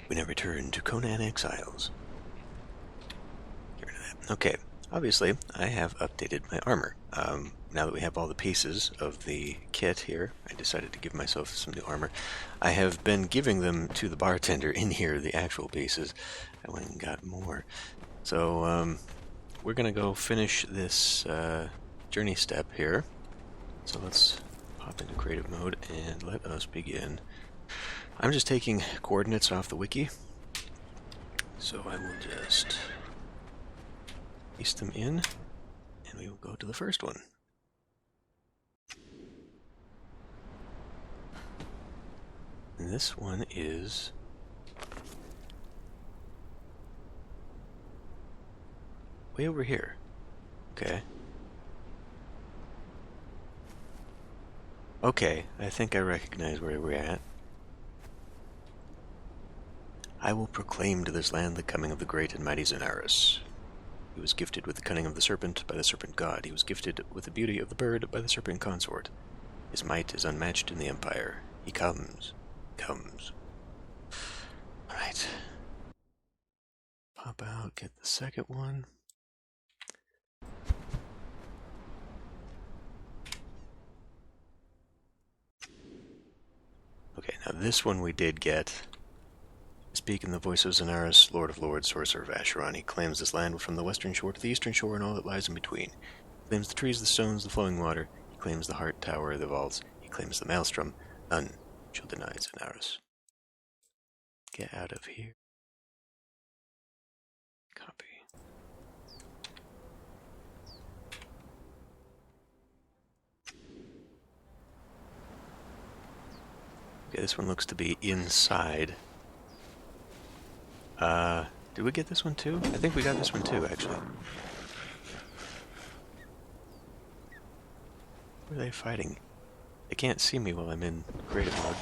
We now return to Conan Exiles. Get rid of that. Okay, obviously I have updated my armor. Now that we have all the pieces of the kit here, I decided to give myself some new armor. I have been giving them to the bartender in here, the actual pieces. I went and got more. So, we're gonna go finish this journey step here. So let's pop into creative mode and let us begin. I'm just taking coordinates off the wiki, so I will just paste them in, and we will go to the first one. And this one is way over here. Okay. Okay, I think I recognize where we're at. I will proclaim to this land the coming of the great and mighty Zenaris. He was gifted with the cunning of the serpent by the serpent god. He was gifted with the beauty of the bird by the serpent consort. His might is unmatched in the empire. He comes. Alright. Pop out, get the second one. Okay, now this one we did get. Speak in the voice of Zenaris, Lord of Lords, Sorcerer of Acheron. He claims this land from the western shore to the eastern shore and all that lies in between. He claims the trees, the stones, the flowing water. He claims the heart tower, the vaults. He claims the maelstrom. None shall deny Zenaris. Get out of here. Copy. Okay, this one looks to be inside. Did we get this one too? I think we got this one too, actually. Who are they fighting? They can't see me while I'm in creative mode.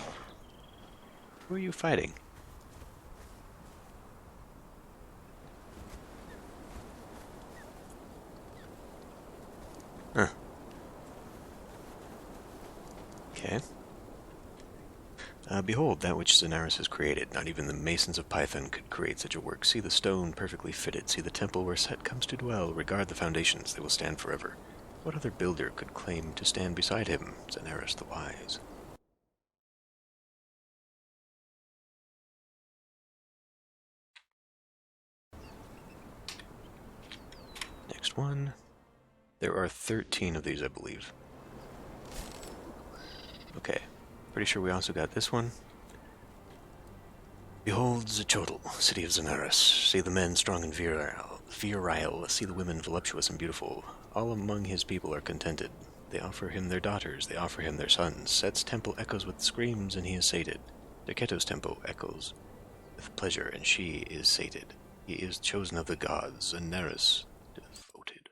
Who are you fighting? Huh. Okay. Behold that which Zenaris has created. Not even the masons of Python could create such a work. See the stone perfectly fitted. See the temple where Set comes to dwell. Regard the foundations. They will stand forever. What other builder could claim to stand beside him? Zenaris the Wise. Next one. There are 13 of these, I believe. Okay. Pretty sure we also got this one. Behold Zechotl, city of Zenaris. See the men strong and virile. See the women voluptuous and beautiful. All among his people are contented. They offer him their daughters, they offer him their sons. Set's temple echoes with screams, and he is sated. Derketo's temple echoes with pleasure, and she is sated. He is chosen of the gods, Zenaris devoted.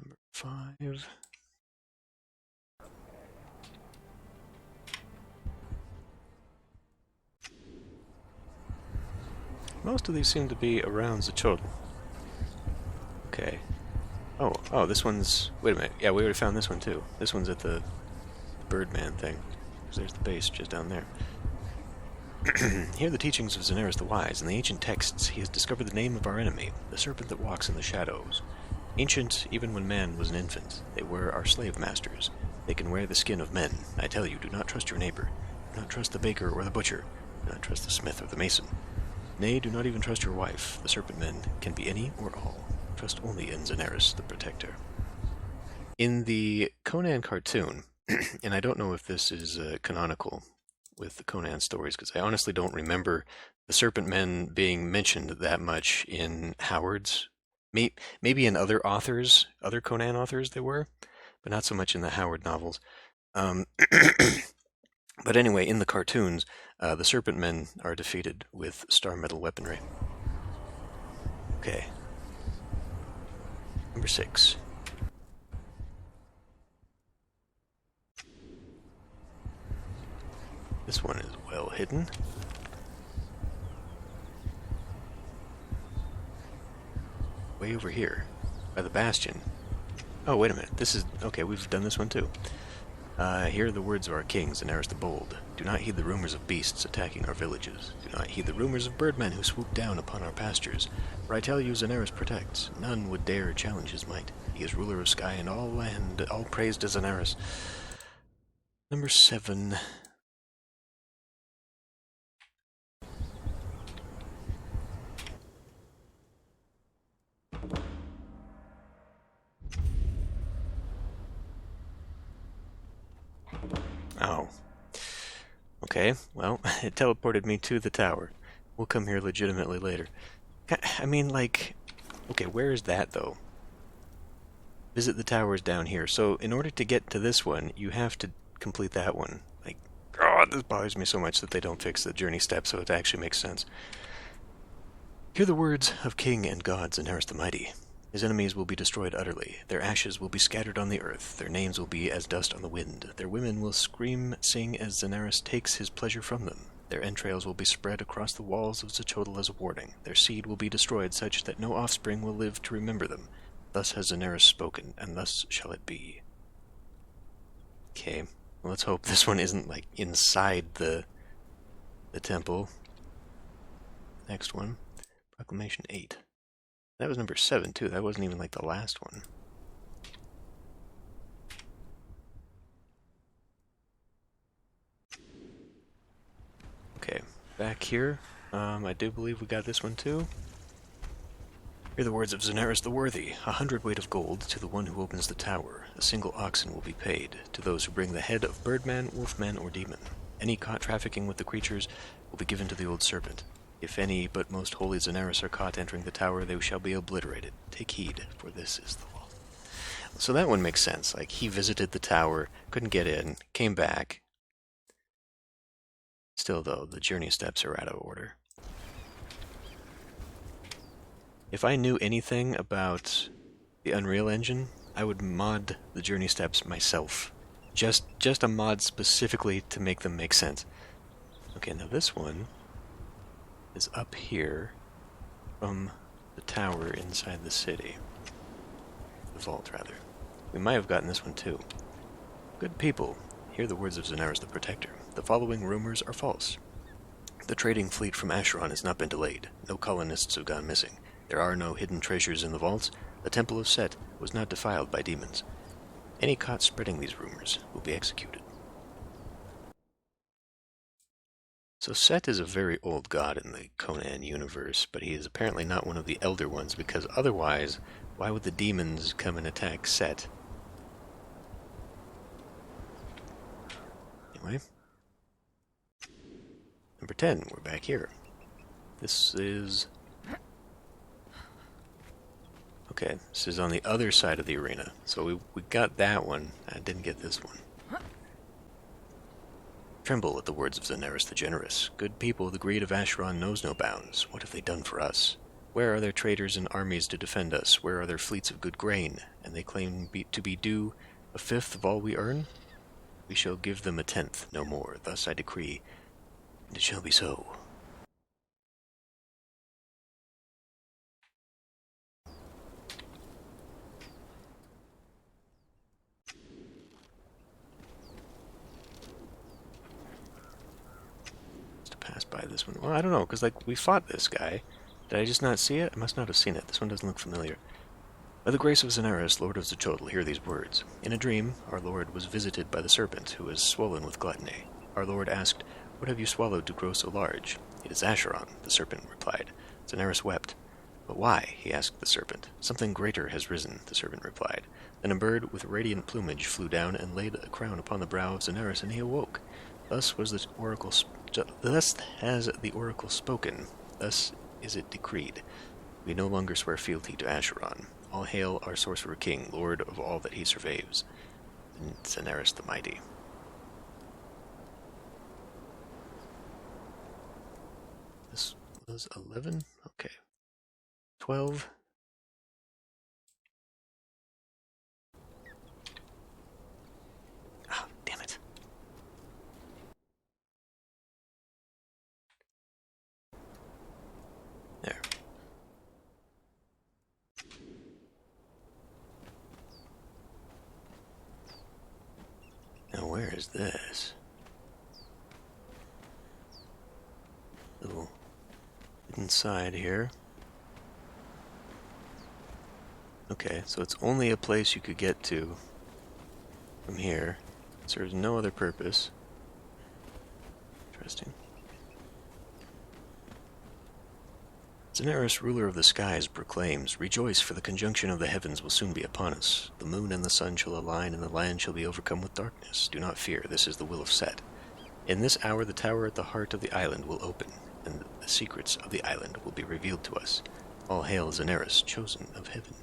Number 5. Most of these seem to be around Zechotl. Okay. Oh, this one's... Wait a minute. Yeah, we already found this one, too. This one's at the Birdman thing. There's the base just down there. Hear the teachings of Zenaris the Wise. In the ancient texts, he has discovered the name of our enemy, the serpent that walks in the shadows. Ancient, even when man was an infant, they were our slave masters. They can wear the skin of men. I tell you, do not trust your neighbor. Do not trust the baker or the butcher. Do not trust the smith or the mason. Nay, do not even trust your wife. The serpent men can be any or all. Trust only in Zenaris, the protector. In the Conan cartoon, and I don't know if this is canonical with the Conan stories, because I honestly don't remember the serpent men being mentioned that much in Howard's. Maybe in other authors, other Conan authors they were, but not so much in the Howard novels. But anyway, in the cartoons, the Serpent Men are defeated with star metal weaponry. Okay. Number 6. This one is well hidden. Way over here, by the bastion. Oh, wait a minute. This is... Okay, we've done this one too. Hear the words of our king, Zenaris the Bold. Do not heed the rumors of beasts attacking our villages. Do not heed the rumors of birdmen who swoop down upon our pastures. For I tell you, Zenaris protects. None would dare challenge his might. He is ruler of sky and all land. All praise to Zenaris. Number 7. Oh. Okay, well, it teleported me to the tower. We'll come here legitimately later. I mean, like... Okay, where is that, though? Visit the towers down here. So, in order to get to this one, you have to complete that one. Like, God, this bothers me so much that they don't fix the journey step so it actually makes sense. Hear the words of King and God Zenaris the Mighty. His enemies will be destroyed utterly. Their ashes will be scattered on the earth. Their names will be as dust on the wind. Their women will sing as Zenaris takes his pleasure from them. Their entrails will be spread across the walls of Xochitl as a warning. Their seed will be destroyed such that no offspring will live to remember them. Thus has Zenaris spoken, and thus shall it be. Okay, well, let's hope this one isn't, like, inside the temple. Next one. Proclamation 8. That was number 7, too. That wasn't even, like, the last one. Okay, back here. I do believe we got this one, too. Hear the words of Zenaris the Worthy. 100 weight of gold to the one who opens the tower. A single oxen will be paid to those who bring the head of birdman, wolfman, or demon. Any caught trafficking with the creatures will be given to the old serpent. If any but most holy Zenaris are caught entering the tower, they shall be obliterated. Take heed, for this is the law. So that one makes sense. Like, he visited the tower, couldn't get in, came back. Still, though, the journey steps are out of order. If I knew anything about the Unreal Engine, I would mod the journey steps myself. Just a mod specifically to make them make sense. Okay, now this one is up here from the tower inside the city. The vault, rather. We might have gotten this one, too. Good people, hear the words of Zenaris the Protector. The following rumors are false. The trading fleet from Acheron has not been delayed. No colonists have gone missing. There are no hidden treasures in the vaults. The Temple of Set was not defiled by demons. Any caught spreading these rumors will be executed. So Set is a very old god in the Conan universe, but he is apparently not one of the elder ones, because otherwise, why would the demons come and attack Set? Anyway. Number 10, we're back here. This is... Okay, this is on the other side of the arena. So we got that one. I didn't get this one. Tremble at the words of Zenaris the Generous. Good people, the greed of Acheron knows no bounds. What have they done for us? Where are their traders and armies to defend us? Where are their fleets of good grain? And they claim to be due a fifth of all we earn? We shall give them a tenth, no more. Thus I decree, and it shall be so. Pass by this one. Well, I don't know, because, like, we fought this guy. Did I just not see it? I must not have seen it. This one doesn't look familiar. By the grace of Zenaris, Lord of Xochitl, hear these words. In a dream, our Lord was visited by the serpent, who was swollen with gluttony. Our Lord asked, What have you swallowed to grow so large? It is Acheron, the serpent replied. Zenaris wept. But why? He asked the serpent. Something greater has risen, the serpent replied. Then a bird with radiant plumage flew down and laid a crown upon the brow of Zenaris, and he awoke. Thus has the oracle spoken. Thus is it decreed. We no longer swear fealty to Acheron. All hail our sorcerer king, lord of all that he surveys, Zenaris the Mighty. This was 11? Okay. 12. Ah, damn it. There. Now where is this? get inside here. Okay, so it's only a place you could get to from here. Serves no other purpose. Interesting. Daenerys, ruler of the skies, proclaims, "Rejoice, for the conjunction of the heavens will soon be upon us. The moon and the sun shall align, and the land shall be overcome with darkness. Do not fear, this is the will of Set. In this hour the tower at the heart of the island will open, and the secrets of the island will be revealed to us. All hail Daenerys, chosen of heaven."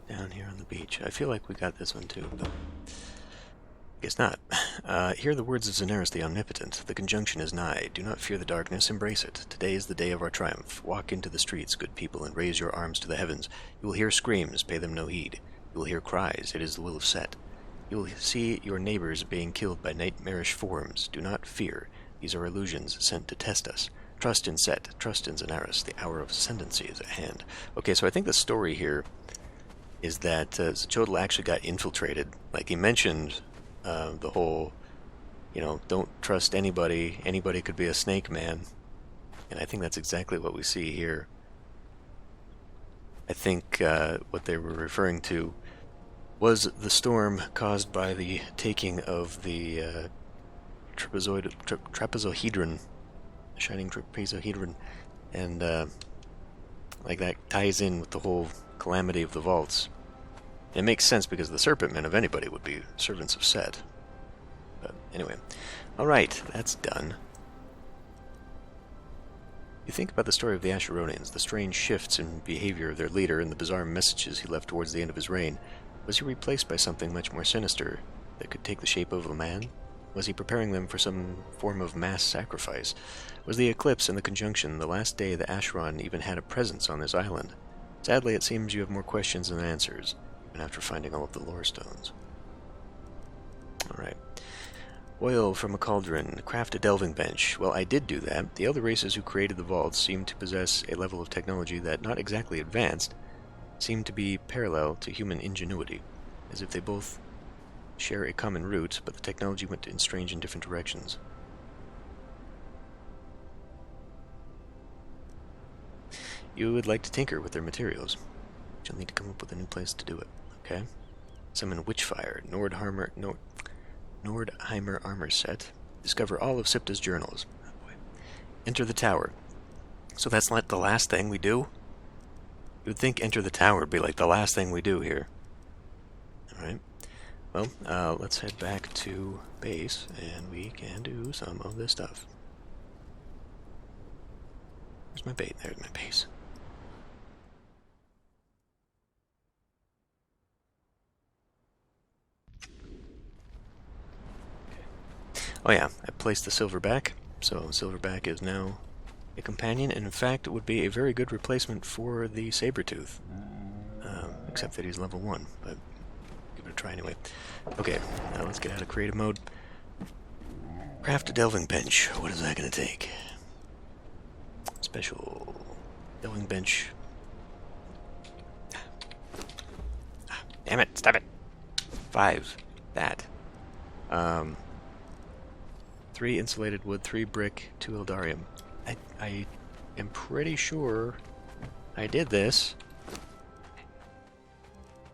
Down here on the beach. I feel like we got this one too, but I guess not. Hear the words of Daenerys the Omnipotent. The conjunction is nigh. Do not fear the darkness, embrace it. Today is the day of our triumph. Walk into the streets, good people, and raise your arms to the heavens. You will hear screams, pay them no heed. You will hear cries, it is the will of Set. You will see your neighbors being killed by nightmarish forms. Do not fear. These are illusions sent to test us. Trust in Set, trust in Daenerys. The hour of ascendancy is at hand. Okay, so I think the story here is that Zachotl actually got infiltrated. Like, he mentioned the whole, don't trust anybody. Anybody could be a snake man. And I think that's exactly what we see here. I think what they were referring to was the storm caused by the taking of the trapezohedron, the shining trapezohedron, and like that ties in with the whole calamity of the vaults. It makes sense because the Serpent Men of anybody would be servants of Set. But anyway, alright, that's done. You think about the story of the Asheronians, the strange shifts in behavior of their leader, and the bizarre messages he left towards the end of his reign. Was he replaced by something much more sinister that could take the shape of a man? Was he preparing them for some form of mass sacrifice? Was the eclipse and the conjunction the last day that Acheron even had a presence on this island? Sadly, it seems you have more questions than answers, even after finding all of the lore stones. Alright. Oil from a cauldron. Craft a delving bench. Well, I did do that. The other races who created the vaults seem to possess a level of technology that, not exactly advanced, seemed to be parallel to human ingenuity, as if they both share a common root, but the technology went in strange and different directions. You would like to tinker with their materials. You'll need to come up with a new place to do it. Okay? Summon Witchfire, Nordheimer armor set. Discover all of Siptah's journals. Oh boy. Enter the tower. So that's not the last thing we do? You would think enter the tower would be like the last thing we do here. Alright. Well, let's head back to base, and we can do some of this stuff. Where's my bait? There's my base. Oh yeah, I placed the Silverback, so Silverback is now a companion, and in fact it would be a very good replacement for the Sabretooth. Except that he's level 1, but give it a try anyway. Okay, now let's get out of creative mode. Craft a delving bench. What is that going to take? Special delving bench. Damn it, stop it! 5. That. 3 insulated wood, 3 brick, 2 Eldarium. I am pretty sure I did this.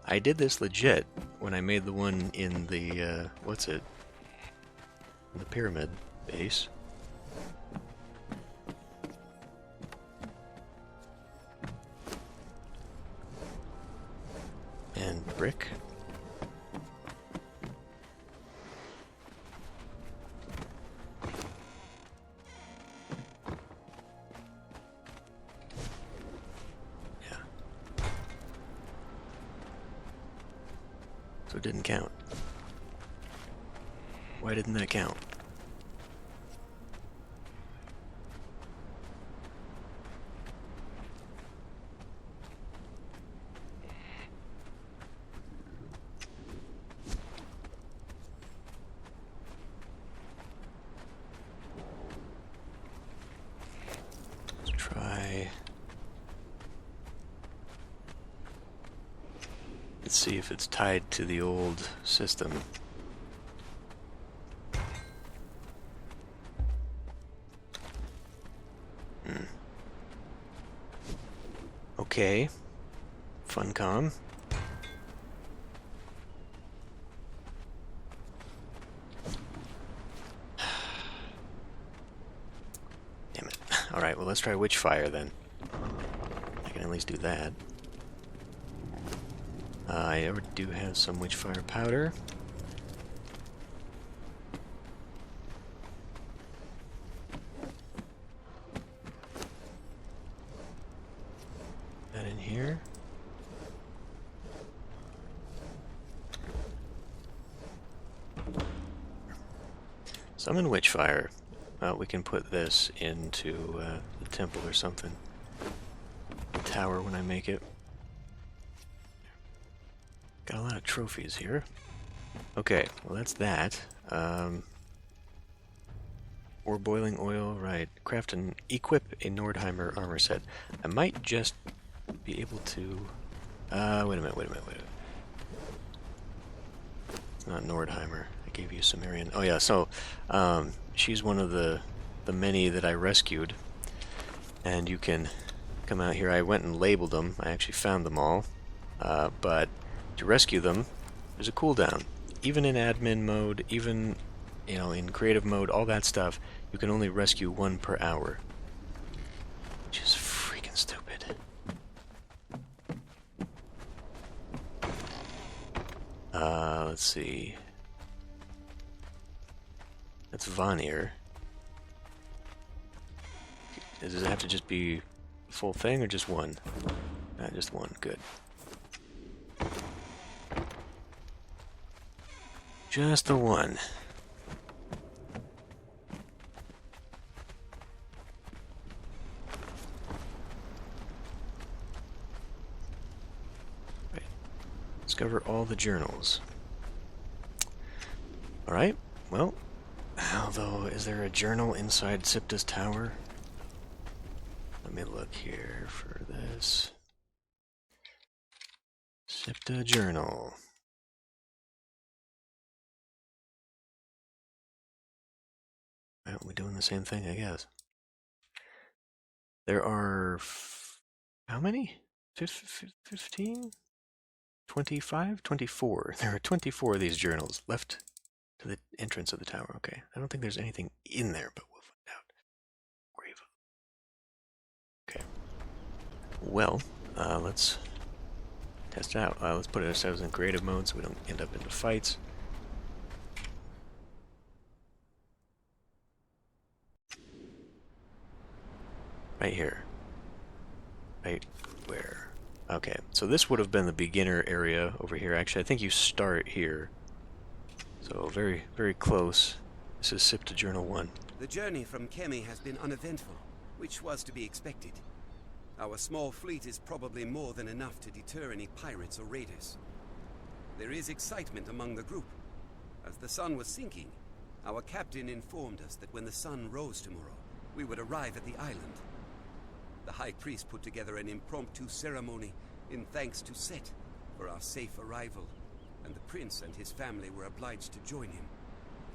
I did this legit when I made the one in the, what's it? In the pyramid base. And brick. So it didn't count. Why didn't that count? Let's try Let's see if it's tied to the old system. Okay. Funcom. Damn it. Alright, well let's try Witchfire then. I can at least do that. I already do have some Witchfire powder. That in here. Summon Witchfire. We can put this into the temple or something. The tower when I make it. Got a lot of trophies here. Okay, well that's that. Or boiling oil, right. Craft and equip a Nordheimer armor set. I might just be able to... wait a minute. It's not Nordheimer. I gave you Sumerian. Oh yeah, so she's one of the many that I rescued. And you can come out here. I went and labeled them. I actually found them all. But to rescue them, there's a cooldown. Even in admin mode, even in creative mode, all that stuff, you can only rescue one per hour. Which is freaking stupid. Let's see. That's Vanir. Does it have to just be the full thing or just one? Just one. Good. Just the one. Right. Discover all the journals. Alright, well, although, is there a journal inside Siptah's tower? Let me look here for this. Siptah journal. Well, we're doing the same thing, I guess. There are... how many? 15? 25? 24. There are 24 of these journals left to the entrance of the tower. Okay, I don't think there's anything in there, but we'll find out. Grave. Okay. Well, let's test it out. Let's put ourselves in creative mode so we don't end up into fights. Right here. Right where? Okay, so this would have been the beginner area over here. Actually, I think you start here. So very, very close. This is Siptah Journal 1. The journey from Kemi has been uneventful, which was to be expected. Our small fleet is probably more than enough to deter any pirates or raiders. There is excitement among the group. As the sun was sinking, our captain informed us that when the sun rose tomorrow, we would arrive at the island. The High Priest put together an impromptu ceremony in thanks to Set for our safe arrival, and the prince and his family were obliged to join him.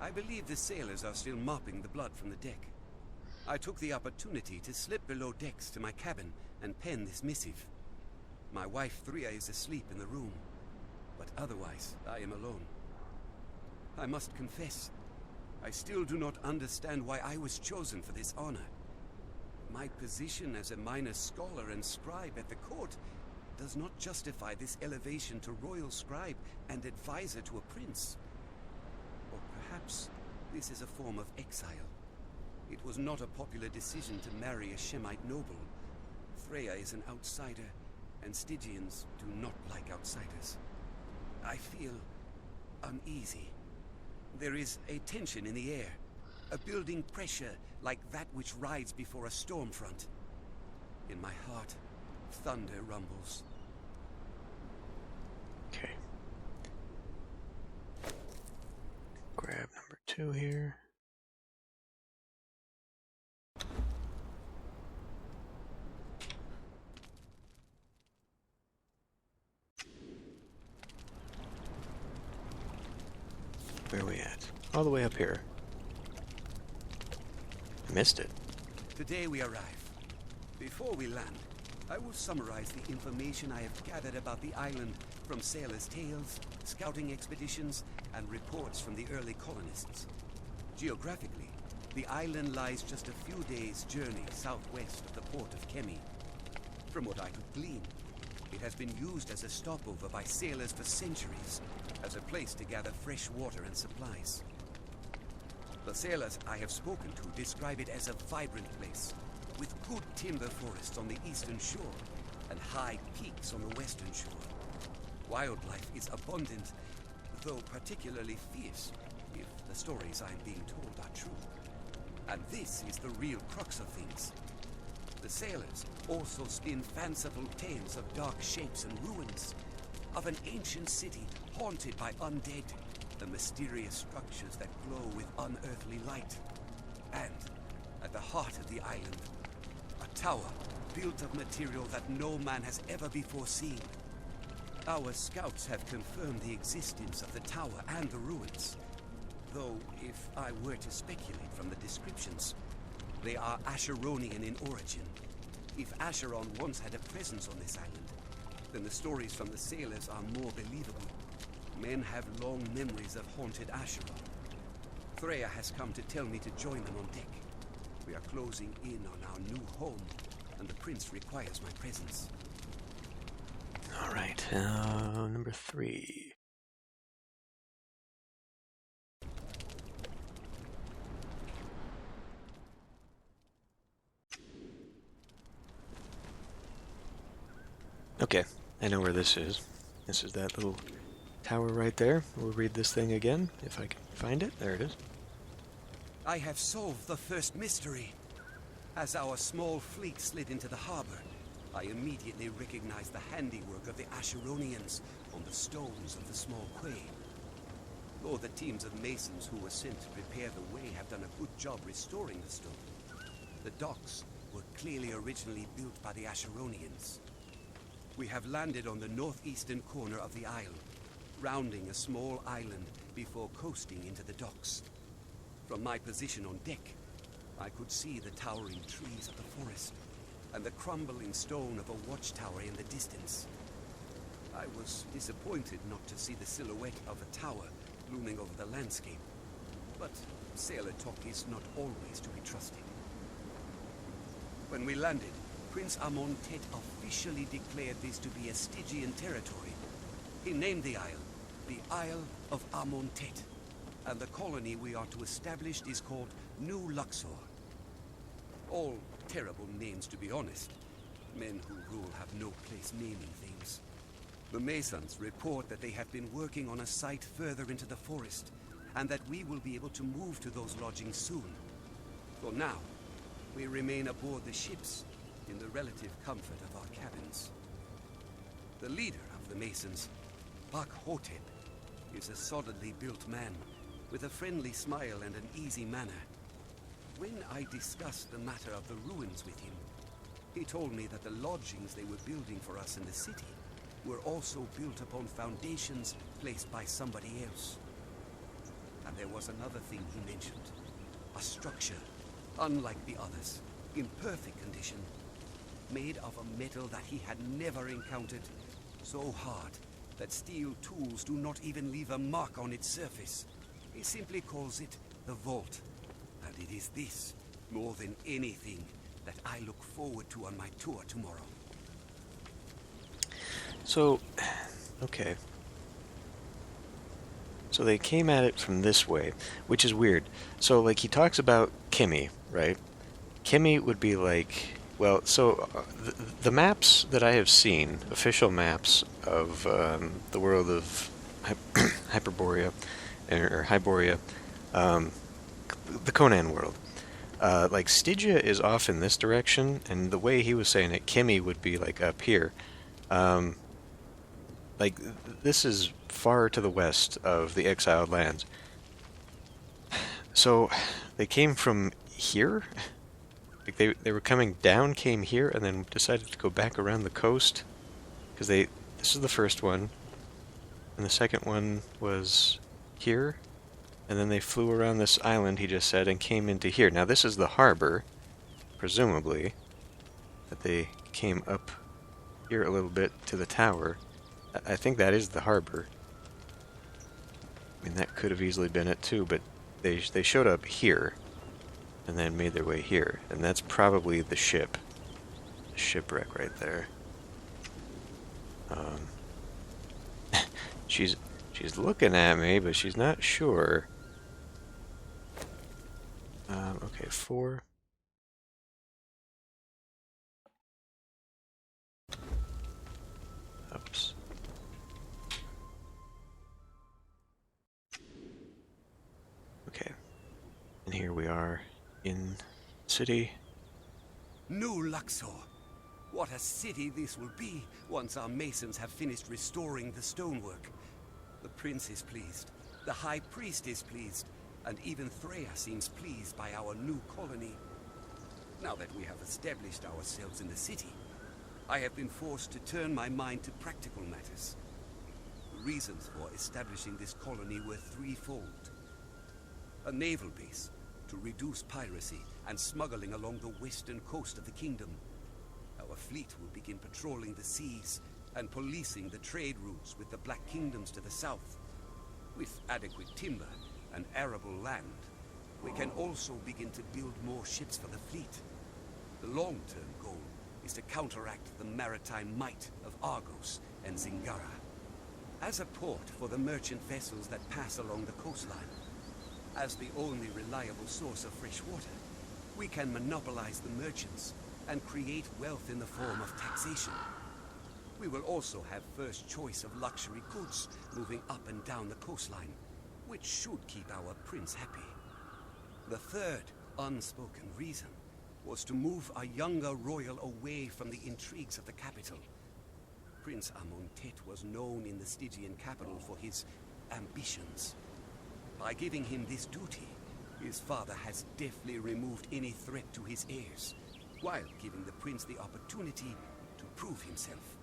I believe the sailors are still mopping the blood from the deck. I took the opportunity to slip below decks to my cabin and pen this missive. My wife Thria is asleep in the room, but otherwise I am alone. I must confess, I still do not understand why I was chosen for this honor. My position as a minor scholar and scribe at the court does not justify this elevation to royal scribe and advisor to a prince. Or perhaps this is a form of exile. It was not a popular decision to marry a Shemite noble. Freya is an outsider, and Stygians do not like outsiders. I feel uneasy. There is a tension in the air, a building pressure like that which rides before a storm front. In my heart, thunder rumbles. Okay. Grab number 2 here. Where are we at? All the way up here. I missed it. Today we arrive. Before we land, I will summarize the information I have gathered about the island from sailors' tales, scouting expeditions, and reports from the early colonists. Geographically, the island lies just a few days' journey southwest of the port of Kemi. From what I could glean, it has been used as a stopover by sailors for centuries, as a place to gather fresh water and supplies. The sailors I have spoken to describe it as a vibrant place, with good timber forests on the eastern shore and high peaks on the western shore. Wildlife is abundant, though particularly fierce, if the stories I am being told are true. And this is the real crux of things. The sailors also spin fanciful tales of dark shapes and ruins, of an ancient city haunted by undead, the mysterious structures that glow with unearthly light. And, at the heart of the island, a tower built of material that no man has ever before seen. Our scouts have confirmed the existence of the tower and the ruins, though if I were to speculate from the descriptions, they are Asheronian in origin. If Acheron once had a presence on this island, then the stories from the sailors are more believable. Men have long memories of haunted Acheron. Freya has come to tell me to join them on deck. We are closing in on our new home, and the prince requires my presence. All right, number 3. Okay, I know where this is. This is that little tower right there. We'll read this thing again, if I can find it. There it is. I have solved the first mystery. As our small fleet slid into the harbor, I immediately recognized the handiwork of the Asheronians on the stones of the small quay. Though the teams of masons who were sent to prepare the way have done a good job restoring the stone, the docks were clearly originally built by the Asheronians. We have landed on the northeastern corner of the isle, rounding a small island before coasting into the docks. From my position on deck, I could see the towering trees of the forest and the crumbling stone of a watchtower in the distance. I was disappointed not to see the silhouette of a tower looming over the landscape, but sailor talk is not always to be trusted. When we landed, Prince Amontet officially declared this to be a Stygian territory. He named the Isle of Amontet, and the colony we are to establish is called New Luxor. All terrible names, to be honest. Men who rule have no place naming things. The Masons report that they have been working on a site further into the forest, and that we will be able to move to those lodgings soon. For now, we remain aboard the ships, in the relative comfort of our cabins. The leader of the Masons, Bak Hotep, is a solidly built man, with a friendly smile and an easy manner. When I discussed the matter of the ruins with him, he told me that the lodgings they were building for us in the city were also built upon foundations placed by somebody else. And there was another thing he mentioned. A structure, unlike the others, in perfect condition, made of a metal that he had never encountered, so hard that steel tools do not even leave a mark on its surface. He simply calls it the Vault, and it is this, more than anything, that I look forward to on my tour tomorrow. So, okay. So they came at it from this way, which is weird. So, like, he talks about Kemi, right? Kemi would be like... Well, so the maps that I have seen, official maps of the world of Hyperborea, or Hyboria, the Conan world, like Stygia is off in this direction, and the way he was saying it, Kemi would be like up here. Like this is far to the west of the exiled lands. So they came from here. Like they were coming down, came here, and then decided to go back around the coast, because this is the first one, and the second one was here, And then they flew around this island, he just said, and came into here. Now this is the harbor, presumably, that they came up here a little bit to the tower. I think that is the harbor. I mean, that could have easily been it too, but they showed up here and then made their way here. And that's probably the ship. The shipwreck right there. She's looking at me, but she's not sure. Okay, 4. Oops. Okay. And here we are in city. New Luxor! What a city this will be once our masons have finished restoring the stonework. The prince is pleased, the high priest is pleased, and even Freya seems pleased by our new colony. Now that we have established ourselves in the city, I have been forced to turn my mind to practical matters. The reasons for establishing this colony were threefold. A naval base to reduce piracy and smuggling along the western coast of the kingdom. Our fleet will begin patrolling the seas and policing the trade routes with the Black Kingdoms to the south. With adequate timber and arable land, we can also begin to build more ships for the fleet. The long-term goal is to counteract the maritime might of Argos and Zingara. As a port for the merchant vessels that pass along the coastline, as the only reliable source of fresh water, we can monopolize the merchants and create wealth in the form of taxation. We will also have first choice of luxury goods moving up and down the coastline, which should keep our prince happy. The third unspoken reason was to move a younger royal away from the intrigues of the capital. Prince Amontet was known in the Stygian capital for his ambitions. By giving him this duty, his father has deftly removed any threat to his heirs, while giving the prince the opportunity to prove himself.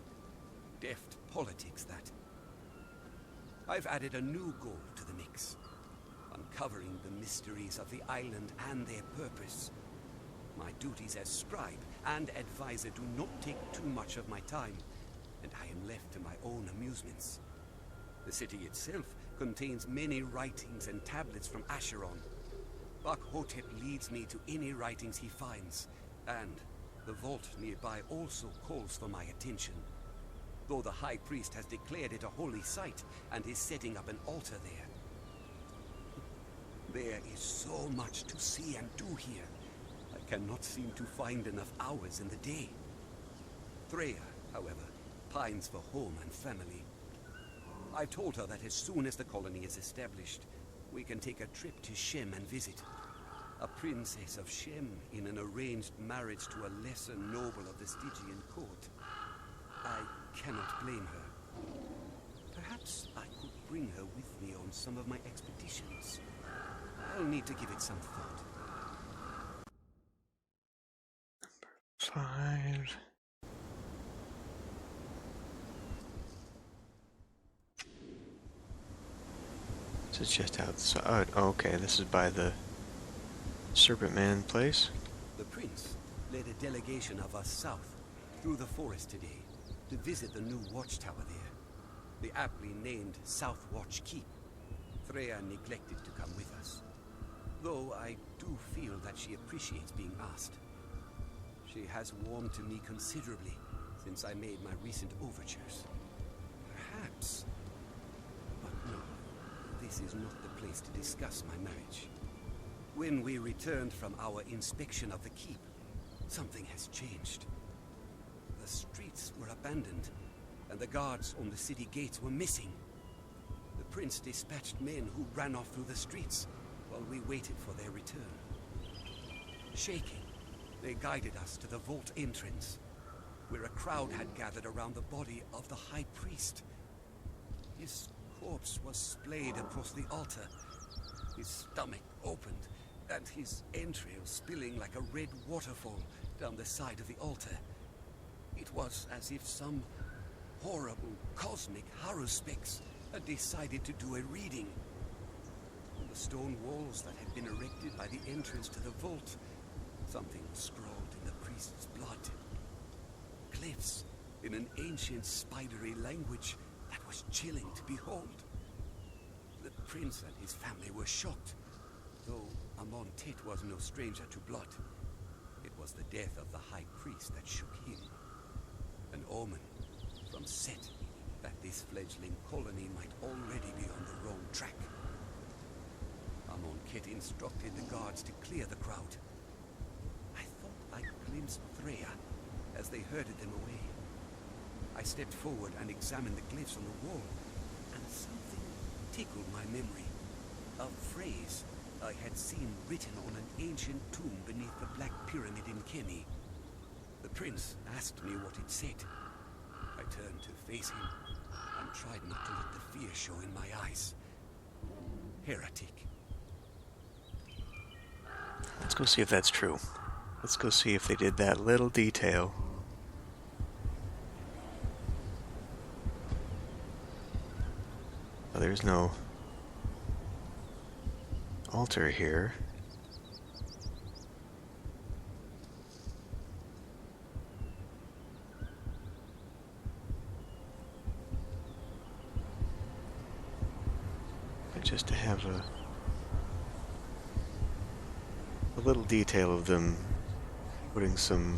Deft politics, that. I've added a new goal to the mix, uncovering the mysteries of the island and their purpose. My duties as scribe and advisor do not take too much of my time, and I am left to my own amusements. The city itself contains many writings and tablets from Acheron. Bakhotep leads me to any writings he finds, and the vault nearby also calls for my attention. Though the High Priest has declared it a holy site and is setting up an altar there. There is so much to see and do here. I cannot seem to find enough hours in the day. Freya, however, pines for home and family. I've told her that as soon as the colony is established, we can take a trip to Shem and visit. A princess of Shem in an arranged marriage to a lesser noble of the Stygian court. I cannot blame her. Perhaps I could bring her with me on some of my expeditions. I'll need to give it some thought. 5. This is just outside. Oh, okay, this is by the Serpent Man place. The prince led a delegation of us south through the forest today to visit the new watchtower there, the aptly named South Watch Keep. Freya neglected to come with us, though I do feel that she appreciates being asked. She has warmed to me considerably since I made my recent overtures. Perhaps, but no, this is not the place to discuss my marriage. When we returned from our inspection of the keep, something has changed. The streets were abandoned, and the guards on the city gates were missing. The prince dispatched men who ran off through the streets while we waited for their return. Shaking, they guided us to the vault entrance, where a crowd had gathered around the body of the high priest. His corpse was splayed across the altar, his stomach opened, and his entrails spilling like a red waterfall down the side of the altar. It was as if some horrible cosmic haruspex had decided to do a reading. On the the stone walls that had been erected by the entrance to the vault. Something was scrawled in the priest's blood. Glyphs in an ancient spidery language that was chilling to behold. The prince and his family were shocked, though Amon Tet was no stranger to blood. It was the death of the high priest that shook him. An omen from Set that this fledgling colony might already be on the wrong track. Amon Ket instructed the guards to clear the crowd. I thought I glimpsed Freya as they herded them away. I stepped forward and examined the glyphs on the wall, and something tickled my memory. A phrase I had seen written on an ancient tomb beneath the Black Pyramid in Kemi. The prince asked me what it said. I turned to face him and tried not to let the fear show in my eyes. Heretic. Let's go see if that's true. Let's go see if they did that little detail. Well, there's no altar here. But just to have a little detail of them putting some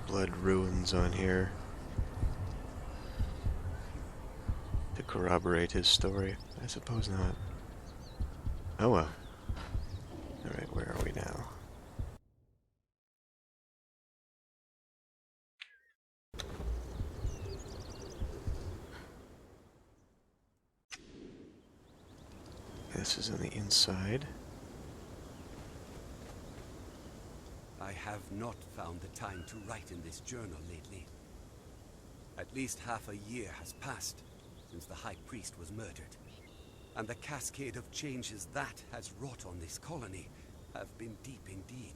blood ruins on here to corroborate his story. I suppose not. Oh well. Alright, where are we now? This is on the inside. I have not found the time to write in this journal lately. At least half a year has passed since the High Priest was murdered, and the cascade of changes that has wrought on this colony have been deep indeed.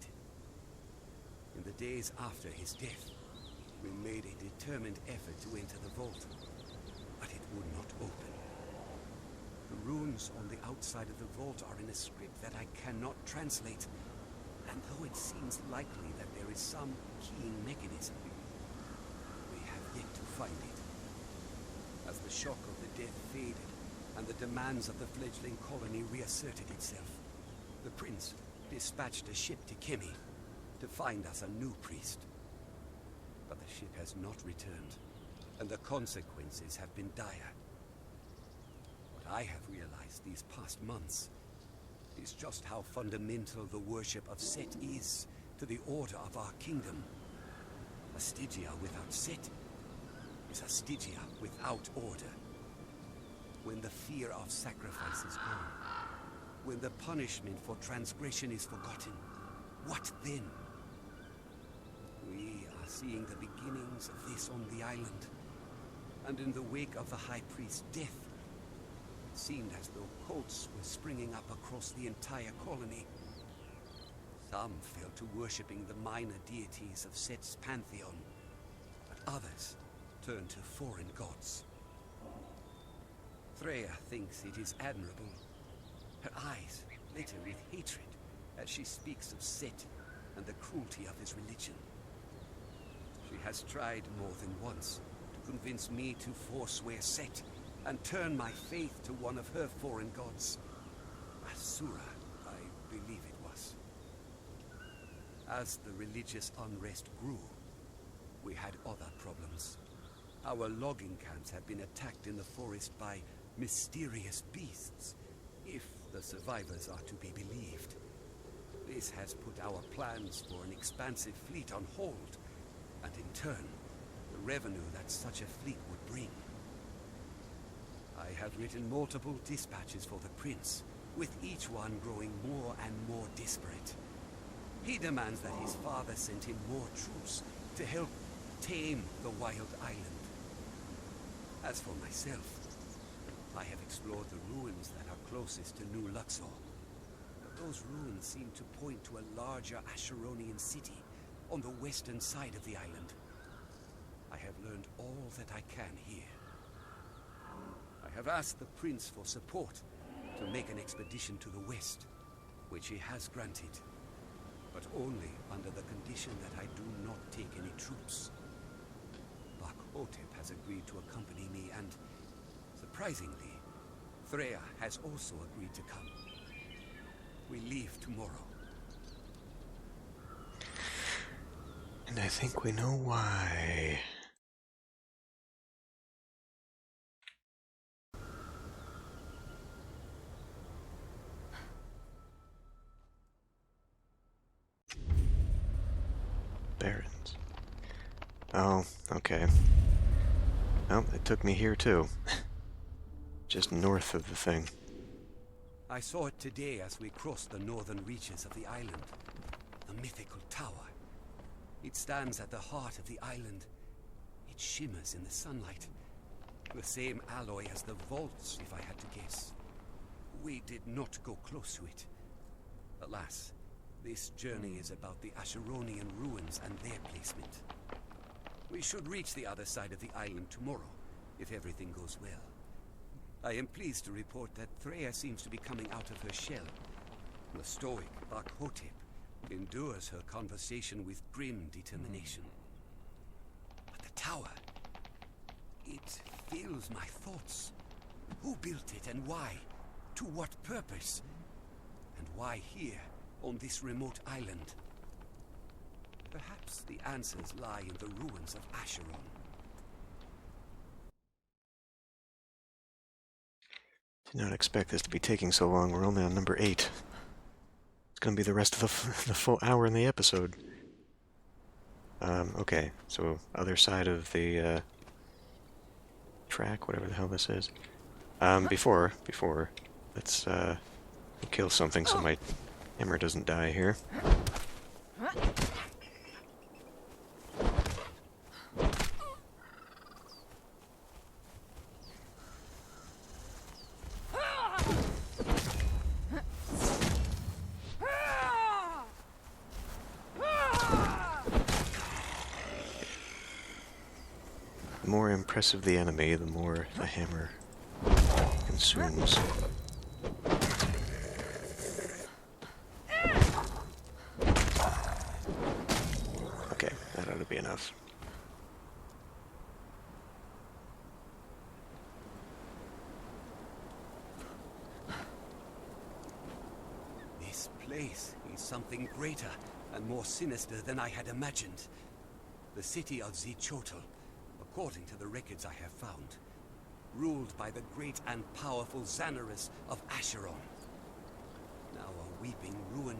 In the days after his death, we made a determined effort to enter the vault, but it would not open. The runes on the outside of the vault are in a script that I cannot translate, and though it seems likely that there is some keying mechanism, we have yet to find it. As the shock of the death faded, and the demands of the fledgling colony reasserted itself, the prince dispatched a ship to Kemi to find us a new priest. But the ship has not returned, and the consequences have been dire. What I have realized these past months is just how fundamental the worship of Set is to the order of our kingdom. A Stygia without Set is a Stygia without order. When the fear of sacrifice is gone, when the punishment for transgression is forgotten, what then? We are seeing the beginnings of this on the island, and in the wake of the High Priest's death, it seemed as though cults were springing up across the entire colony. Some fell to worshipping the minor deities of Set's pantheon, but others turned to foreign gods. Freya thinks it is admirable. Her eyes glitter with hatred as she speaks of Set and the cruelty of his religion. She has tried more than once to convince me to forswear Set and turn my faith to one of her foreign gods. Asura, I believe it was. As the religious unrest grew, we had other problems. Our logging camps had been attacked in the forest by mysterious beasts, if the survivors are to be believed. This has put our plans for an expansive fleet on hold, and in turn, the revenue that such a fleet would bring. I have written multiple dispatches for the prince, with each one growing more and more desperate. He demands that his father send him more troops to help tame the wild island. As for myself, I have explored the ruins that are closest to New Luxor. But those ruins seem to point to a larger Asheronian city on the western side of the island. I have learned all that I can here. I have asked the prince for support to make an expedition to the west, which he has granted, but only under the condition that I do not take any troops. Bakhotep has agreed to accompany me, and, surprisingly, Freya has also agreed to come. We leave tomorrow. And I think we know why. Barrens. Oh, okay. Oh, it took me here too. Just north of the thing. I saw it today as we crossed the northern reaches of the island. A mythical tower. It stands at the heart of the island. It shimmers in the sunlight. The same alloy as the vaults, if I had to guess. We did not go close to it. Alas, this journey is about the Asheronian ruins and their placement. We should reach the other side of the island tomorrow, if everything goes well. I am pleased to report that Freya seems to be coming out of her shell. The stoic Bakhotep endures her conversation with grim determination. But the tower, it fills my thoughts. Who built it and why? To what purpose? And why here, on this remote island? Perhaps the answers lie in the ruins of Acheron. Did not expect this to be taking so long. We're only on number 8. It's gonna be the rest of the full hour in the episode. Okay, so other side of the track, whatever the hell this is. Before, let's kill something so my hammer doesn't die here. The more impressive the enemy, the more the hammer consumes. Okay, that ought to be enough. This place is something greater and more sinister than I had imagined. The city of Zichotl, according to the records I have found, ruled by the great and powerful Xanaris of Acheron. Now a weeping ruin,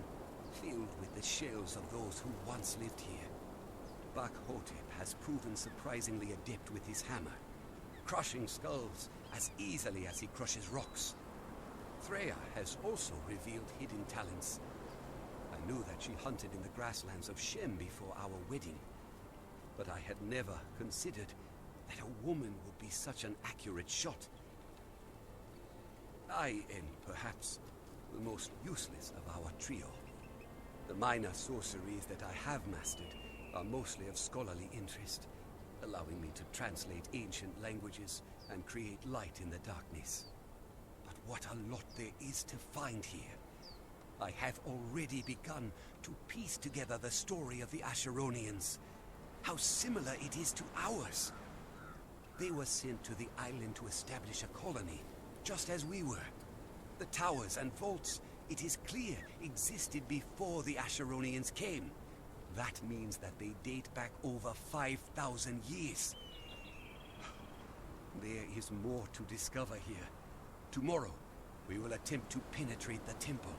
filled with the shells of those who once lived here. Bakhotep has proven surprisingly adept with his hammer, crushing skulls as easily as he crushes rocks. Freya has also revealed hidden talents. I knew that she hunted in the grasslands of Shem before our wedding, but I had never considered that a woman would be such an accurate shot. I am perhaps the most useless of our trio. The minor sorceries that I have mastered are mostly of scholarly interest, allowing me to translate ancient languages and create light in the darkness. But what a lot there is to find here. I have already begun to piece together the story of the Asheronians. How similar it is to ours. They were sent to the island to establish a colony, just as we were. The towers and vaults, it is clear, existed before the Asheronians came. That means that they date back over 5,000 years. There is more to discover here. Tomorrow, we will attempt to penetrate the temple.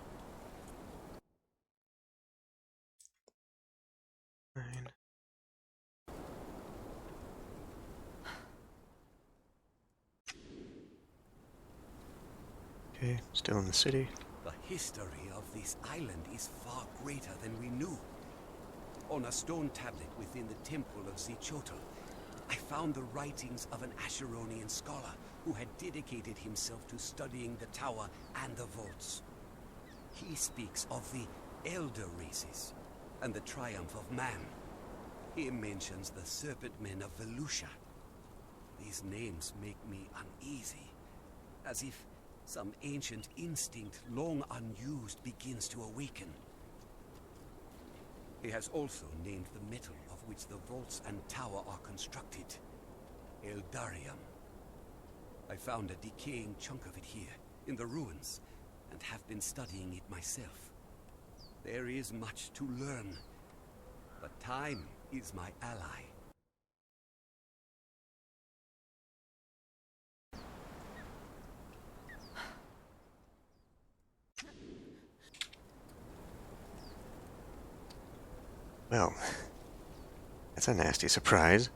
Fine. Okay, still in the city. The history of this island is far greater than we knew. On a stone tablet within the temple of Zichotl, I found the writings of an Asheronian scholar who had dedicated himself to studying the tower and the vaults. He speaks of the elder races and the triumph of man. He mentions the serpent men of Velusha. These names make me uneasy, as if Some ancient instinct, long unused, begins to awaken. He has also named the metal of which the vaults and tower are constructed. Eldarium. I found a decaying chunk of it here, in the ruins, and have been studying it myself. There is much to learn, but time is my ally. Well, that's a nasty surprise.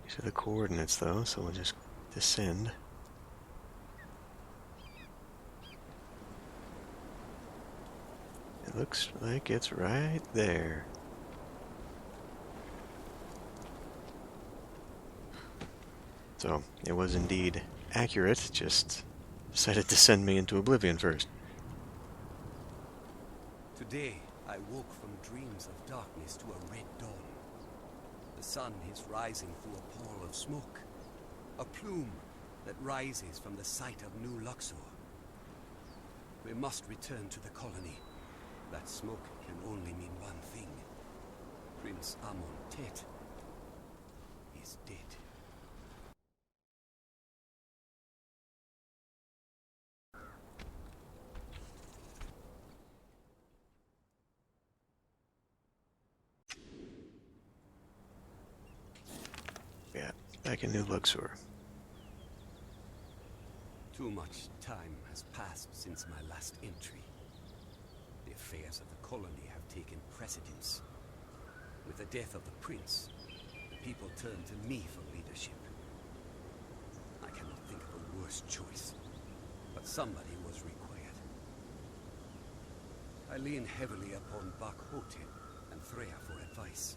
These are the coordinates, though, so we'll just descend. It looks like it's right there. So, it was indeed accurate, just decided to send me into oblivion first. Today, I woke from dreams of darkness to a red dawn. The sun is rising through a pall of smoke, a plume that rises from the site of New Luxor. We must return to the colony. That smoke can only mean one thing. Prince Amon-Tet is dead. Yeah, back in New Luxor. Too much time has passed since my last entry. The affairs of the colony have taken precedence. With the death of the prince, the people turn to me for leadership. I cannot think of a worse choice, but somebody was required. I lean heavily upon Bakhotep and Freya for advice.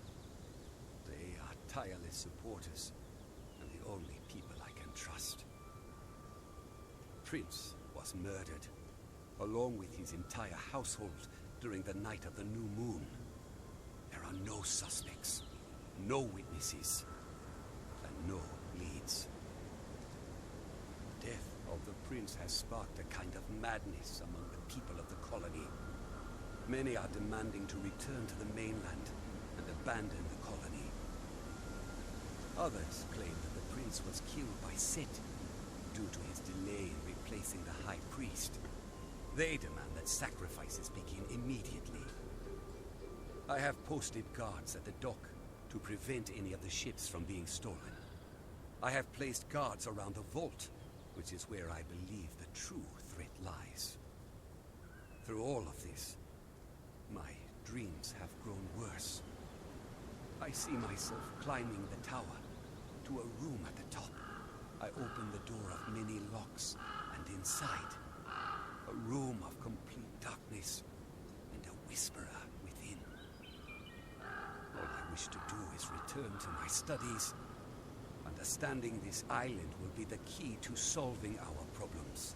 They are tireless supporters, and the only people I can trust. Prince was murdered, along with his entire household, during the night of the new moon. There are no suspects, no witnesses, and no leads. The death of the prince has sparked a kind of madness among the people of the colony. Many are demanding to return to the mainland and abandon the colony. Others claim that the prince was killed by Set due to his delay in replacing the high priest. They demand that sacrifices begin immediately. I have posted guards at the dock to prevent any of the ships from being stolen. I have placed guards around the vault, which is where I believe the true threat lies. Through all of this, my dreams have grown worse. I see myself climbing the tower to a room at the top. I open the door of many locks, and inside, a room of complete darkness and a whisperer within. All I wish to do is return to my studies. Understanding this island will be the key to solving our problems.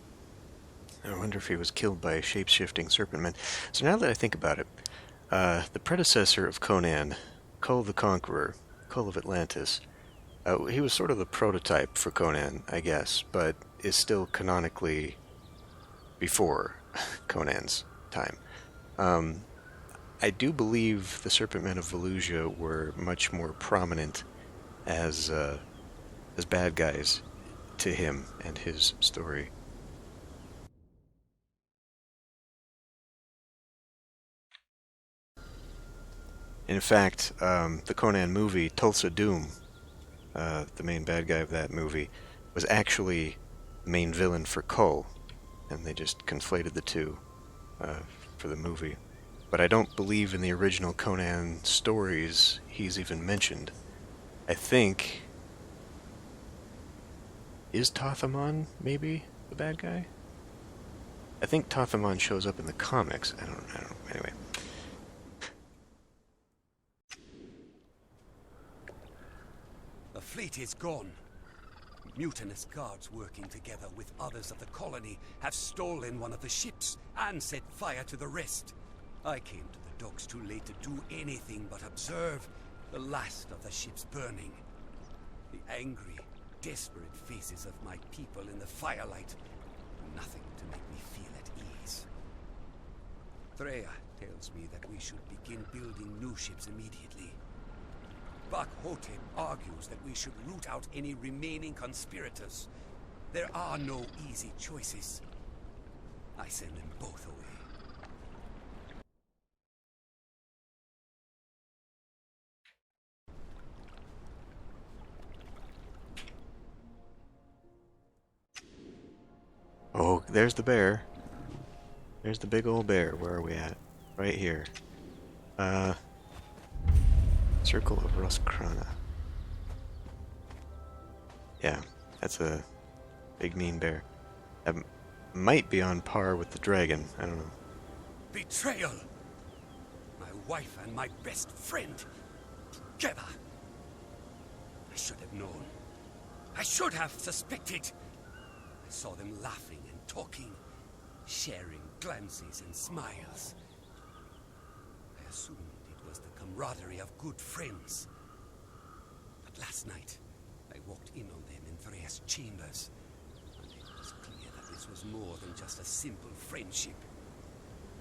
I wonder if he was killed by a shape-shifting serpentman. So now that I think about it, the predecessor of Conan, Kull the Conqueror, Kull of Atlantis, he was sort of the prototype for Conan, I guess, but is still canonically before Conan's time. I do believe the Serpentmen of Valusia were much more prominent as bad guys to him and his story. In fact, the Conan movie, Tulsa Doom, the main bad guy of that movie, was actually the main villain for Kull, and they just conflated the two for the movie. But I don't believe in the original Conan stories he's even mentioned. I think... Is Tathamon, maybe, the bad guy? I think Tathamon shows up in the comics. I don't know. Anyway. The fleet is gone. Mutinous guards working together with others of the colony have stolen one of the ships and set fire to the rest. I came to the docks too late to do anything but observe the last of the ships burning. The angry desperate faces of my people in the firelight do nothing to make me feel at ease. Freya tells me that we should begin building new ships immediately. Hotep argues that we should root out any remaining conspirators. There are no easy choices. I send them both away. Oh, there's the bear. There's the big old bear. Where are we at? Right here. Circle of Roskrana. Yeah, that's a big mean bear. That might be on par with the dragon. I don't know. Betrayal! My wife and my best friend. Together. I should have known. I should have suspected. I saw them laughing and talking, sharing glances and smiles. I assumed it was the camaraderie of good friends. But last night, I walked in on them in Freya's chambers, and it was clear that this was more than just a simple friendship.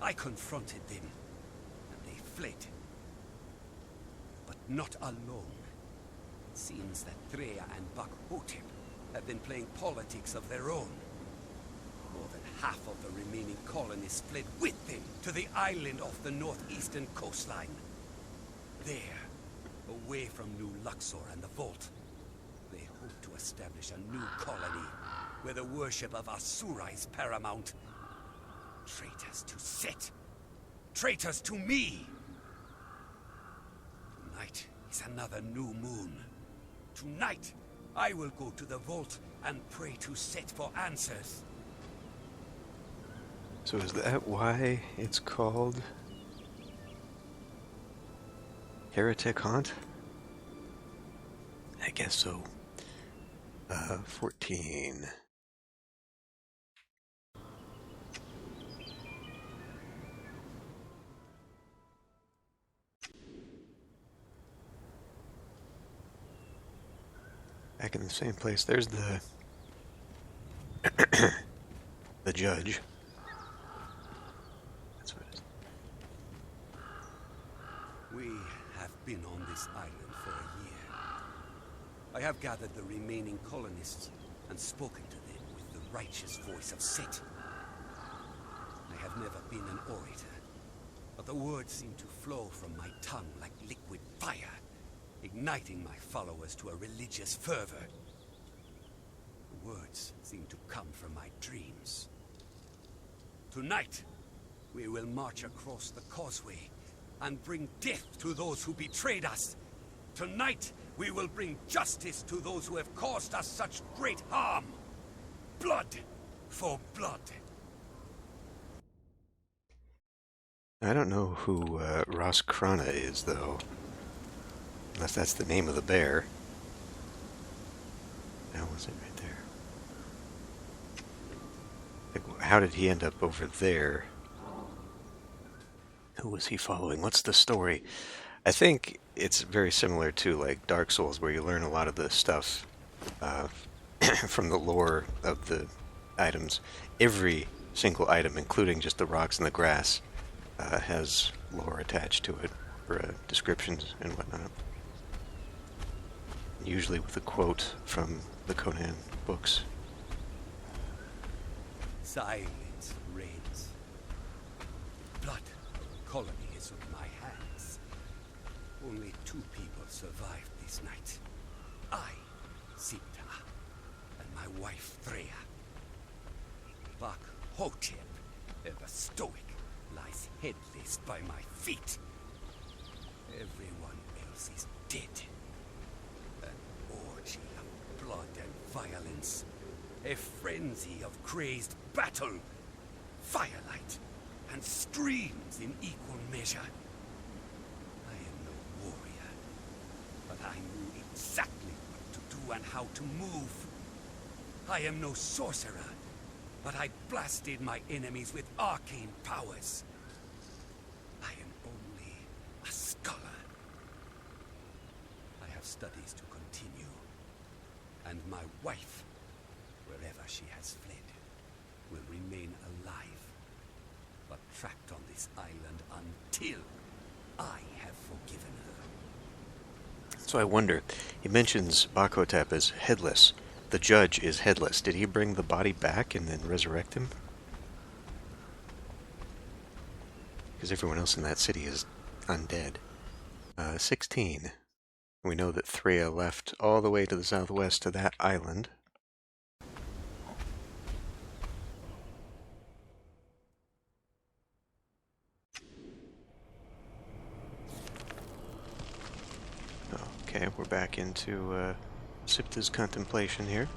I confronted them, and they fled. But not alone. It seems that Freya and Hotep have been playing politics of their own. More than half of the remaining colonists fled with them to the island off the northeastern coastline. There, away from New Luxor and the Vault, they hope to establish a new colony where the worship of Asura is paramount. Traitors to Set. Traitors to me! Tonight is another new moon. Tonight, I will go to the Vault and pray to Set for answers. So is that why it's called Heretic Haunt? I guess so. 14. Back in the same place. There's the the judge. That's what it is. We have been on this island for a year. I have gathered the remaining colonists and spoken to them with the righteous voice of Set. I have never been an orator, but the words seem to flow from my tongue like liquid fire, igniting my followers to a religious fervor. The words seem to come from my dreams. Tonight, we will march across the causeway and bring death to those who betrayed us. Tonight, we will bring justice to those who have caused us such great harm. Blood for blood. I don't know who Roskrana is, though. Unless that's the name of the bear. That was it right there. Like, how did he end up over there? Who was he following? What's the story? I think it's very similar to like Dark Souls, where you learn a lot of the stuff from the lore of the items. Every single item, including just the rocks and the grass, has lore attached to it, or descriptions and whatnot. Usually with a quote from the Conan books. Silence reigns. Blood of the colony is on my hands. Only 2 people survived this night. I, Siptah, and my wife Freya. Hotep, ever stoic, lies headless by my feet. Everyone else is dead. An orgy of blood and violence. A frenzy of crazed battle. Firelight and screams in equal measure. I am no warrior, but I knew exactly what to do and how to move. I am no sorcerer, but I blasted my enemies with arcane powers. I am only a scholar. I have studies to continue. And my wife, wherever she has fled, will remain alive, but trapped on this island until I have forgiven her. So I wonder, he mentions Bakotep as headless. The judge is headless. Did he bring the body back and then resurrect him? Because everyone else in that city is undead. 16. We know that Threa left all the way to the southwest to that island. Okay, we're back into Siptah's contemplation here.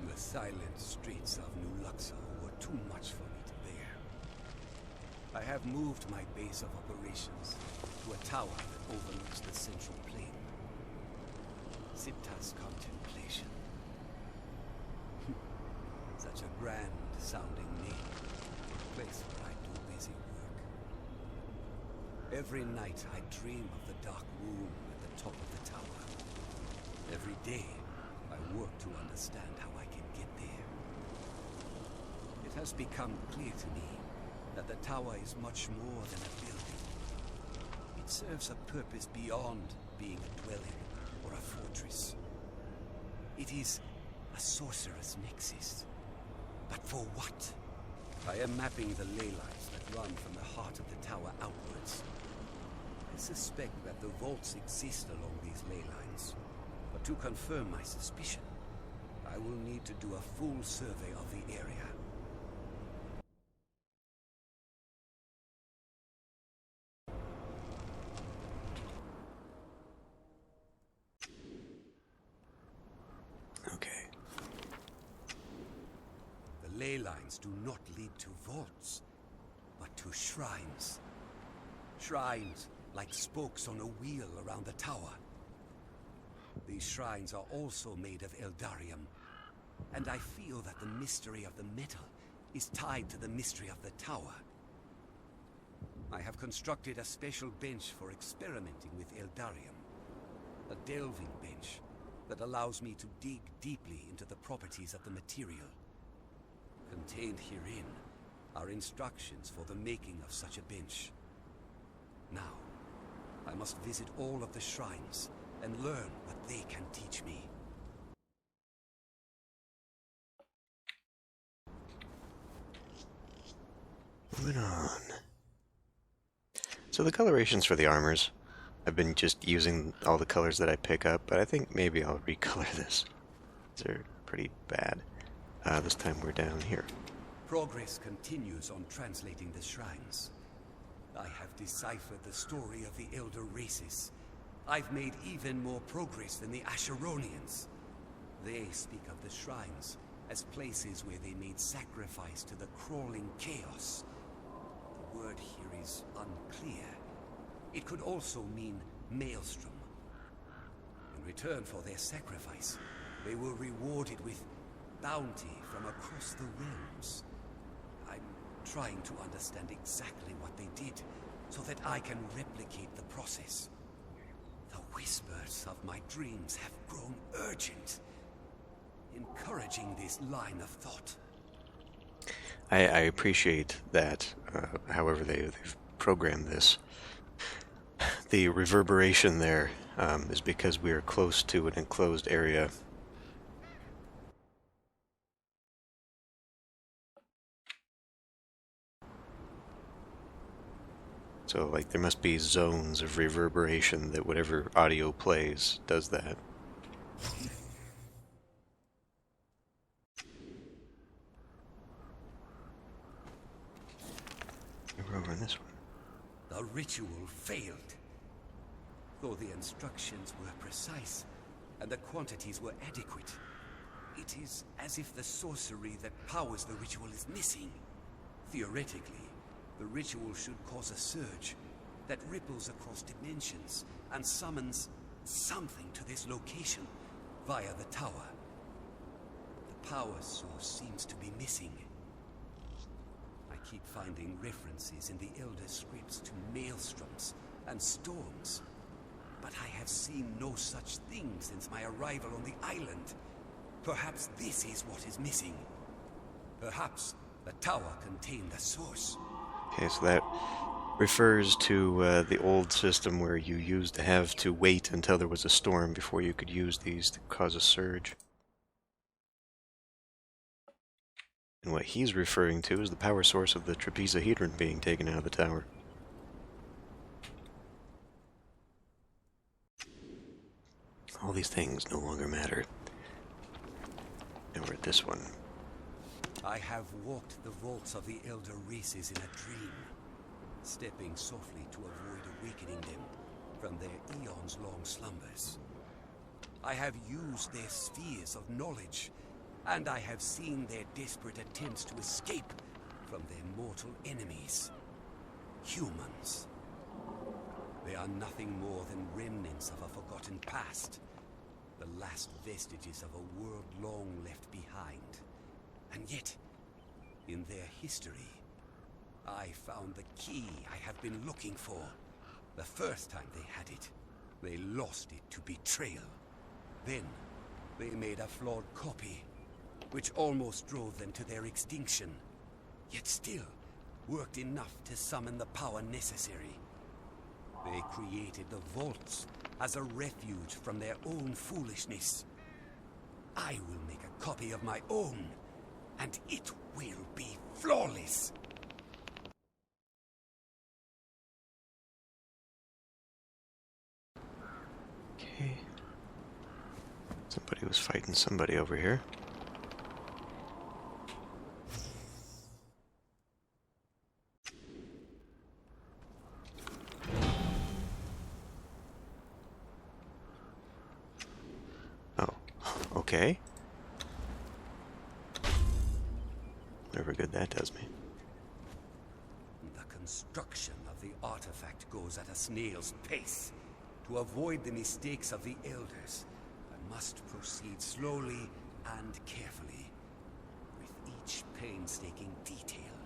The silent streets of New Luxor were too much for me to bear. I have moved my base of operations to a tower that overlooks the central plain. Siptah's contemplation. Such a grand-sounding name. A place where I do busy work. Every night I dream of the dark room at the top of the tower. Every day I work to understand how I can get there. It has become clear to me that the tower is much more than a building. It serves a purpose beyond being a dwelling or a fortress. It is a sorcerer's nexus. But for what? I am mapping the ley lines that run from the heart of the tower outwards. I suspect that the vaults exist along these ley lines. But to confirm my suspicion, I will need to do a full survey of the area. Okay. The ley lines do not lead to vaults, but to shrines. Shrines like spokes on a wheel around the tower. These shrines are also made of Eldarium, and I feel that the mystery of the metal is tied to the mystery of the tower. I have constructed a special bench for experimenting with Eldarium. A delving bench that allows me to dig deeply into the properties of the material. Contained herein are instructions for the making of such a bench. Now, I must visit all of the shrines and learn what they can teach me. Moving on. So the colorations for the armors, I've been just using all the colors that I pick up, but I think maybe I'll recolor this. These are pretty bad. This time we're down here. Progress continues on translating the shrines. I have deciphered the story of the elder races. I've made even more progress than the Asheronians. They speak of the shrines as places where they made sacrifice to the crawling chaos. The word here is unclear. It could also mean maelstrom. In return for their sacrifice, they were rewarded with bounty from across the realms. I'm trying to understand exactly what they did, so that I can replicate the process. The whispers of my dreams have grown urgent, encouraging this line of thought. I appreciate that, however they've programmed this. The reverberation there is because we are close to an enclosed area. So, like, there must be zones of reverberation that whatever audio plays does that. We're over in this one. The ritual failed. Though the instructions were precise, and the quantities were adequate, it is as if the sorcery that powers the ritual is missing. Theoretically, the ritual should cause a surge that ripples across dimensions and summons something to this location via the tower. The power source seems to be missing. I keep finding references in the Elder scripts to maelstroms and storms. But I have seen no such thing since my arrival on the island. Perhaps this is what is missing. Perhaps the tower contained the source. Okay, so that refers to the old system where you used to have to wait until there was a storm before you could use these to cause a surge. And what he's referring to is the power source of the trapezohedron being taken out of the tower. All these things no longer matter. Now we're at this one. I have walked the vaults of the elder races in a dream, stepping softly to avoid awakening them from their eons-long slumbers. I have used their spheres of knowledge, and I have seen their desperate attempts to escape from their mortal enemies, humans. They are nothing more than remnants of a forgotten past, the last vestiges of a world long left behind. And yet, in their history, I found the key I have been looking for. The first time they had it, they lost it to betrayal. Then, they made a flawed copy, which almost drove them to their extinction, yet still worked enough to summon the power necessary. They created the vaults as a refuge from their own foolishness. I will make a copy of my own, and it will be flawless. Okay. Somebody was fighting somebody over here. Oh, okay. Whatever good that does me. The construction of the artifact goes at a snail's pace. To avoid the mistakes of the elders, I must proceed slowly and carefully. With each painstaking detail,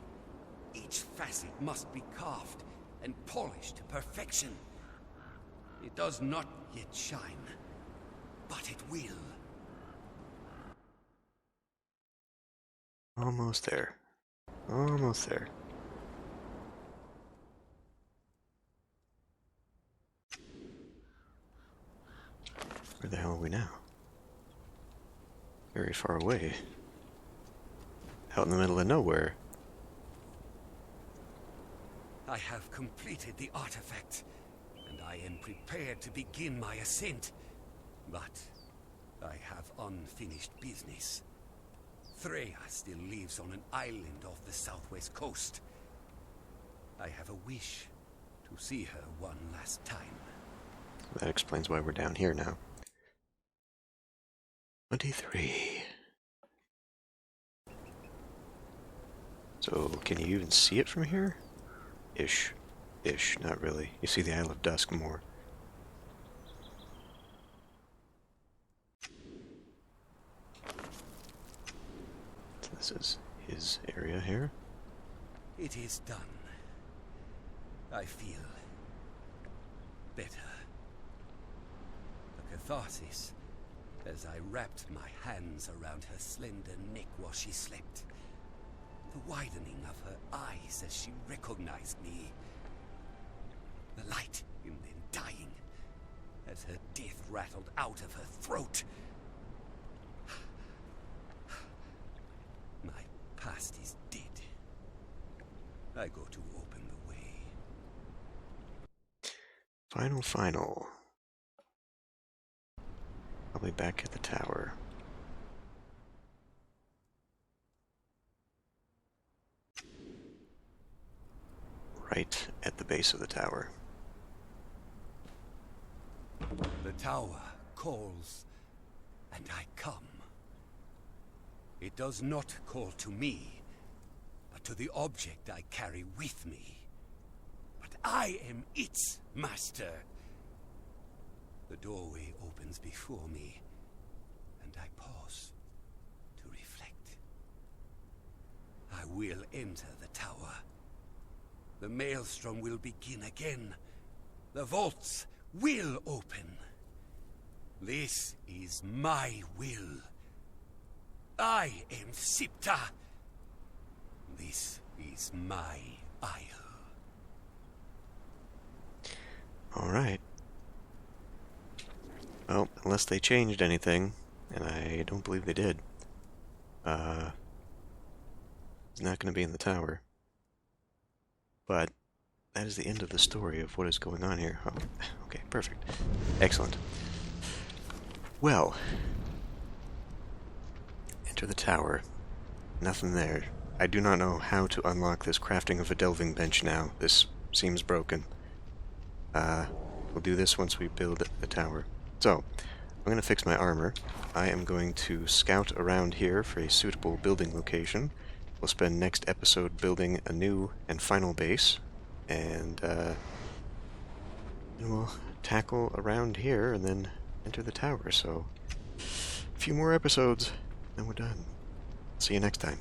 each facet must be carved and polished to perfection. It does not yet shine, but it will. Almost there. Almost there. Where the hell are we now? Very far away. Out in the middle of nowhere. I have completed the artifact, and I am prepared to begin my ascent. But I have unfinished business. Freya still lives on an island off the southwest coast. I have a wish to see her one last time. That explains why we're down here now. 23. So, can you even see it from here? Ish. Ish, not really. You see the Isle of Dusk more. So this is his area here. It is done. I feel better. The catharsis as I wrapped my hands around her slender neck while she slept. The widening of her eyes as she recognized me. The light in them dying as her death rattled out of her throat. My past is dead. I go to open the way. Final. Probably back at the tower. Right at the base of the tower. The tower calls, and I come. It does not call to me, but to the object I carry with me. But I am its master. The doorway opens before me, and I pause to reflect. I will enter the tower. The maelstrom will begin again. The vaults will open. This is my will. I am Siptah. This is my isle. Alright. Well, unless they changed anything, and I don't believe they did. It's not going to be in the tower. But that is the end of the story of what is going on here. Oh, okay, perfect. Excellent. Well, enter the tower. Nothing there. I do not know how to unlock this crafting of a delving bench now. This seems broken. We'll do this once we build the tower. So, I'm going to fix my armor. I am going to scout around here for a suitable building location. We'll spend next episode building a new and final base, and we'll tackle around here and then enter the tower. So, a few more episodes, and we're done. See you next time.